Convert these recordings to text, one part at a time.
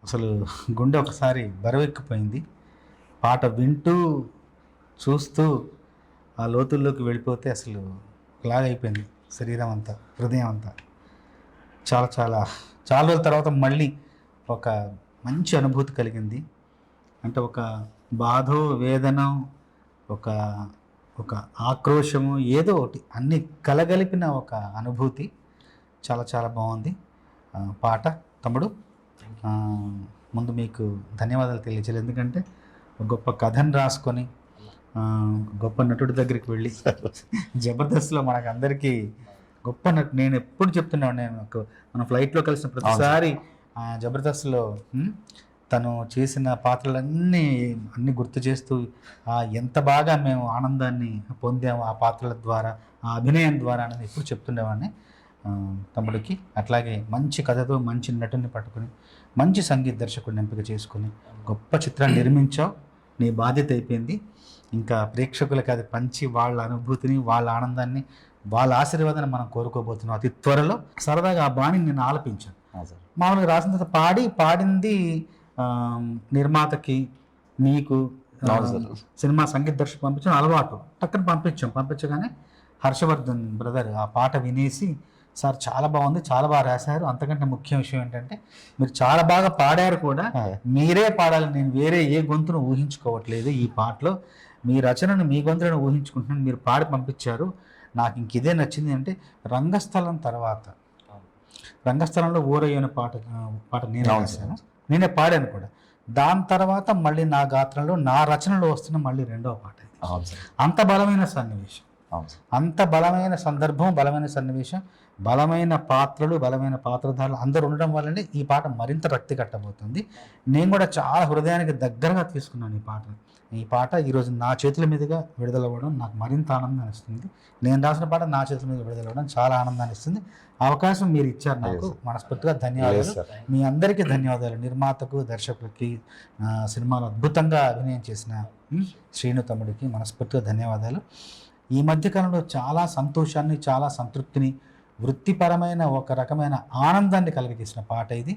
అసలు గుండె ఒకసారి బరువెక్కిపోయింది. పాట వింటూ చూస్తూ ఆ లోతుల్లోకి వెళ్ళిపోతే అసలు లాగైపోయింది శరీరం అంతా, హృదయం అంతా. చాలా చాలా చాలా రోజుల తర్వాత మళ్ళీ ఒక మంచి అనుభూతి కలిగింది. అంటే ఒక బాధో వేదనో ఒక ఒక ఆక్రోశము ఏదో ఒకటి అన్నీ కలగలిపిన ఒక అనుభూతి. చాలా చాలా బాగుంది పాట. తమ్ముడు, ముందు మీకు ధన్యవాదాలు తెలియజేయాలి. ఎందుకంటే గొప్ప కథను రాసుకొని గొప్ప నటుడి దగ్గరికి వెళ్ళి జబర్దస్త్లో మనకు అందరికీ గొప్ప నటు. నేను ఎప్పుడు చెప్తున్నాను, మనం ఫ్లైట్లో కలిసిన ప్రతిసారి జబర్దస్త్లో తను చేసిన పాత్రలన్నీ గుర్తు చేస్తూ ఎంత బాగా మేము ఆనందాన్ని పొందాము ఆ పాత్రల ద్వారా, ఆ అభినయం ద్వారా అనేది ఎప్పుడు చెప్తుండేవాడిని తమ్ముడికి. అట్లాగే మంచి కథతో మంచి నటుని పట్టుకుని మంచి సంగీత దర్శకుడిని ఎంపిక చేసుకుని గొప్ప చిత్రాన్ని నిర్మించావు. నీ బాధ్యత అయిపోయింది. ఇంకా ప్రేక్షకులకి అది పంచి వాళ్ళ అనుభూతిని, వాళ్ళ ఆనందాన్ని, వాళ్ళ ఆశీర్వాదాన్ని మనం కోరుకోబోతున్నాం అతి త్వరలో. సరదాగా ఆ బాణిని నేను ఆలపించాను. మామూలుగా రాసిన తర్వాత పాడింది నిర్మాతకి, మీకు సినిమా సంగీత దర్శకుడు పంపించడం అలవాటు. టక్కన పంపించగానే హర్షవర్ధన్ బ్రదర్ ఆ పాట వినేసి, సార్ చాలా బాగుంది, చాలా బాగా రాశారు, అంతకంటే ముఖ్య విషయం ఏంటంటే మీరు చాలా బాగా పాడారు కూడా, మీరే పాడాలి, నేను వేరే ఏ గొంతును ఊహించుకోవట్లేదు, ఈ పాటలో మీ రచనను మీ గొంతులను ఊహించుకుంటున్నాను, మీరు పాడి పంపించారు, నాకు ఇంక ఇదే నచ్చింది. అంటే రంగస్థలం తర్వాత, రంగస్థలంలో ఊరయ్యన పాట నేనే రాశాను, నేనే పాడాను కూడా. దాని తర్వాత మళ్ళీ నా గాత్రంలో, నా రచనలో వస్తున్న మళ్ళీ రెండవ పాట. అంత బలమైన సన్నివేశం, అంత బలమైన సందర్భం, బలమైన సన్నివేశం, బలమైన పాత్రలు, బలమైన పాత్రధారులు అందరూ ఉండడం వల్లనే ఈ పాట మరింత రక్తి కట్టబోతుంది. నేను కూడా చాలా హృదయానికి దగ్గరగా తీసుకున్నాను ఈ పాట ఈరోజు నా చేతుల మీదుగా విడుదలవ్వడం నాకు మరింత ఆనందాన్ని ఇస్తుంది. నేను రాసిన పాట నా చేతుల మీద విడుదలవ్వడం చాలా ఆనందాన్ని ఇస్తుంది. అవకాశం మీరు ఇచ్చారు నాకు, మనస్ఫూర్తిగా ధన్యవాదాలు. మీ అందరికీ ధన్యవాదాలు. నిర్మాతకు, దర్శకులకి, సినిమాలో అద్భుతంగా అభినయం చేసిన శ్రీను తమ్ముడికి మనస్ఫూర్తిగా ధన్యవాదాలు. ఈ మధ్యకాలంలో చాలా సంతోషాన్ని, చాలా సంతృప్తిని, వృత్తిపరమైన ఒక రకమైన ఆనందాన్ని కలిగజేసిన పాట ఇది.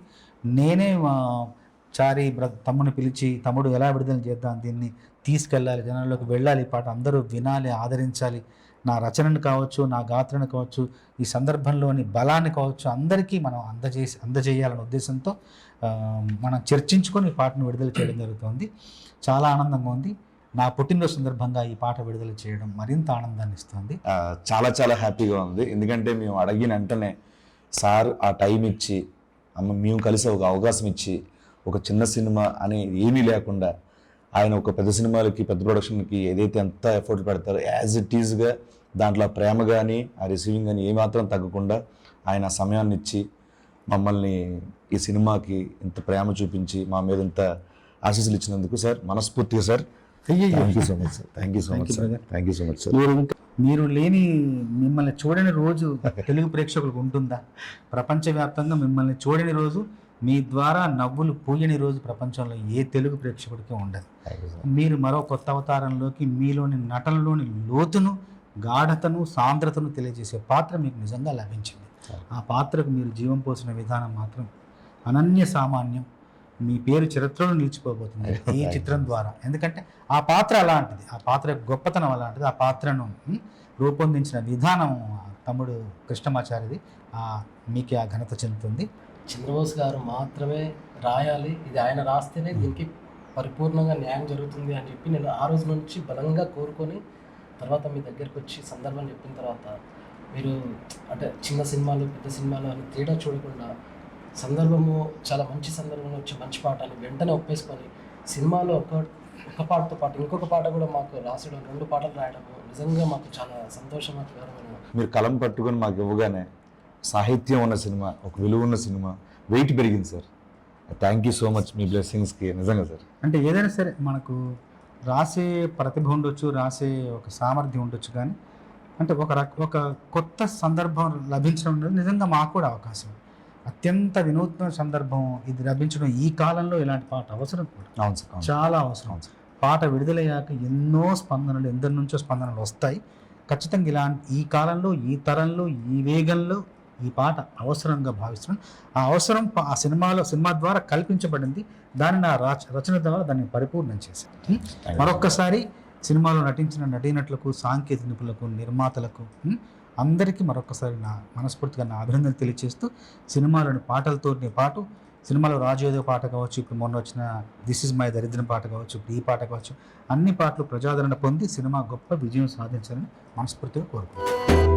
నేనే చారి తమ్ముడిని పిలిచి, తమ్ముడు ఎలా విడుదల చేద్దాం, దీన్ని తీసుకెళ్ళాలి, జనాల్లోకి వెళ్ళాలి, ఈ పాట అందరూ వినాలి, ఆదరించాలి, నా రచనను కావచ్చు, నా గాత్రను కావచ్చు, ఈ సందర్భంలోని బలాన్ని కావచ్చు, అందరికీ మనం అందజేయాలనే ఉద్దేశంతో మనం చర్చించుకొని ఈ పాటను విడుదల చేయడం జరుగుతుంది. చాలా ఆనందంగా ఉంది. నా పుట్టినరోజు సందర్భంగా ఈ పాట విడుదల చేయడం మరింత ఆనందాన్ని ఇస్తుంది. చాలా చాలా హ్యాపీగా ఉంది. ఎందుకంటే మేము అడిగిన వెంటనే సార్ ఆ టైం ఇచ్చి, మేము కలిసి ఒక అవకాశం ఇచ్చి, ఒక చిన్న సినిమా అని ఏమీ లేకుండా ఆయన ఒక పెద్ద సినిమాలకి, పెద్ద ప్రొడక్షన్కి ఏదైతే ఎంత ఎఫర్ట్ పెడతారో యాజ్ ఇట్ ఈజ్గా దాంట్లో ప్రేమ కానీ, ఆ రిసీవింగ్ కానీ ఏమాత్రం తగ్గకుండా ఆయన సమయాన్ని ఇచ్చి మమ్మల్ని ఈ సినిమాకి ఇంత ప్రేమ చూపించి మా మీద ఇంత ఆశీస్సులు ఇచ్చినందుకు సార్ మనస్ఫూర్తిగా sir thank you so much sir. Thank you so much sir. Thank you so much sir. మీరు లేని, మిమ్మల్ని చూడని రోజు తెలుగు ప్రేక్షకులకు ఉంటుందా? ప్రపంచవ్యాప్తంగా మిమ్మల్ని చూడని రోజు, మీ ద్వారా నవ్వులు పూయని రోజు ప్రపంచంలో ఏ తెలుగు ప్రేక్షకుడికి ఉండదు. మీరు మరో కొత్త అవతారంలోకి, మీలోని నటనలోని లోతును, గాఢతను, సాంద్రతను తెలియజేసే పాత్ర మీకు నిజంగా లభించింది. ఆ పాత్రకు మీరు జీవం పోసిన విధానం మాత్రం అనన్య సామాన్యం. మీ పేరు చరిత్రలో నిలిచిపోబోతుంది ఈ చిత్రం ద్వారా. ఎందుకంటే ఆ పాత్ర అలాంటిది, ఆ పాత్ర గొప్పతనం అలాంటిది, ఆ పాత్రను రూపొందించిన విధానం తమ్ముడు కృష్ణమాచారిది. మీకే ఆ ఘనత చెందుతుంది. చంద్రబోస్ గారు మాత్రమే రాయాలి, ఇది ఆయన రాస్తేనే దీనికి పరిపూర్ణంగా న్యాయం జరుగుతుంది అని చెప్పి నేను ఆ రోజు నుంచి బలంగా కోరుకొని, తర్వాత మీ దగ్గరికి వచ్చి సందర్భం చెప్పిన తర్వాత మీరు అంటే చిన్న సినిమాలు, పెద్ద సినిమాలు అని తేడా చూడకుండా సందర్భము చాలా మంచి సందర్భంలో వచ్చి మంచి పాట అని వెంటనే ఒప్పేసుకొని సినిమాలో ఒక పాటతో పాటు ఇంకొక పాట కూడా మాకు రాసడం, 2 పాటలు రాయడము నిజంగా మాకు చాలా సంతోషకరమైన. మీరు కలం పట్టుకొని మాకు ఇవ్వగానే సాహిత్యం ఉన్న సినిమా, ఒక విలువ ఉన్న సినిమా, వెయిట్ పెరిగింది sir. Thank you so much మీ బ్లెస్సింగ్స్కి నిజంగా సార్. అంటే ఏదైనా సరే మనకు రాసే ప్రతిభ ఉండొచ్చు, రాసే ఒక సామర్థ్యం ఉండొచ్చు, కానీ అంటే ఒక కొత్త సందర్భం లభించడం నిజంగా మాకు కూడా అవకాశం. అత్యంత వినూత్న సందర్భం ఇది లభించడం ఈ కాలంలో ఇలాంటి పాట అవసరం కూడా అవును సార్, అవును. చాలా అవసరం. అవును సార్. పాట విడుదలయ్యాక ఎన్నో స్పందనలు ఎందరి నుంచో స్పందనలు వస్తాయి. ఖచ్చితంగా ఇలాంటి ఈ కాలంలో ఈ తరంలో ఈ వేగంలో ఈ పాట అవసరంగా భావిస్తున్నాను. ఆ అవసరం ఆ సినిమా ద్వారా కల్పించబడింది. దాన్ని నా రచన ద్వారా దాన్ని పరిపూర్ణం చేశాను. మరొక్కసారి సినిమాలో నటించిన నటీనటులకు, సాంకేతిక నిపుణులకు, నిర్మాతలకు అందరికీ మరొకసారి నా మనస్ఫూర్తిగా నా అభినందనలు తెలియజేస్తూ సినిమాలోని పాటలతోనే పాటు సినిమాలో రాజయోధ పాట కావచ్చు, ఇప్పుడు మొన్న వచ్చిన దిస్ ఇస్ మై దరిద్రం పాట కావచ్చు, ఇప్పుడు ఈ పాట కావచ్చు, అన్ని పాటలు ప్రజాదరణ పొంది సినిమా గొప్ప విజయం సాధించాలని మనస్ఫూర్తిగా కోరుకుంటున్నాను.